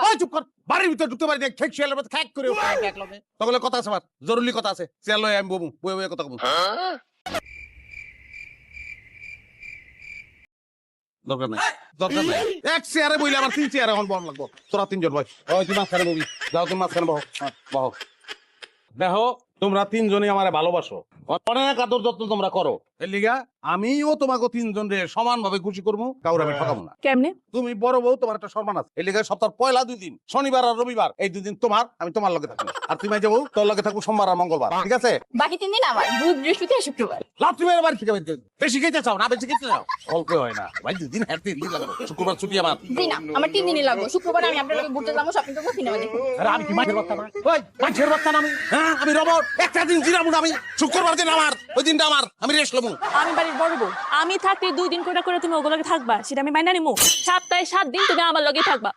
ওই চুপ কর, বাড়ির ভিতর ঢুকতে পারি না, খেক শিয়ালের মতো খ্যাক করে উঠে দেখলো তখন কথা আছে আমার, জরুরি কথা আছে, চেয়ার লয়ে আমি বমু, বয়ে বয়ে কথা কমু। দরকার নাই, দরকার নাই, এক চেয়ারে বইলে আমার 3 চেয়ারে এখন বম লাগবো, তোরা 3 জন ভাই, ওই তুই মাঝখানে ববি, যাও তুমি মাঝখানে বহ, বহ। দেখো তোমরা 3 জনই আমারে ভালোবাসো, অনেক আদর যত্ন তোমরা করো, এর লিগা আমিও তোমাকে 3 জন রে সমান ভাবে খুশি করবো, কাউরে আমি ঠকাবো না। কেমনে? তুমি বড় বউ, তোমার একটা সম্মান আছে, এর লিগা সপ্তাহের পয়লা 2 দিন, শনিবার আর রবিবার, এই 2 দিন তোমার, আমি তোমার লগে থাকবো, আর তুমি যাবো তোর লগে থাকবো সোমবার আর মঙ্গলবার, ঠিক আছে? বাকি 3 দিন আমার, বুধ বৃহস্পতি আর শুক্রবার। লাভ তুমি বাড়ি থেকে বেশি খেতে চাও না, বেশি খেতে চাও অল্প হয় না ভাই, 2 দিন হাঁটতে দিন লাগবে, শুক্রবার ছুটি আমার। জি না, আমার 3 দিনই লাগবে। শুক্রবার আমি আপনার লগে ঘুরতে যাবো, শপিং করবো, সিনেমা দেখবো। আরে আমি কি মাছের বাচ্চা না, ওই মাছের বাচ্চা না আমি, হ্যাঁ আমি রবট, একটা দিন জিরাবো না আমি, শুক্রবার দিন আমার, ওই দিনটা আমার, আমি রেস্ট লবো। আমি বাড়ির বড় বউ, আমি থাকতে 2 দিন করে করে তুমি ওগুলোকে থাকবা, সেটা আমি মাইনা নিমু। সপ্তাহে 7 দিন তুমি আমার লগেই থাকবা।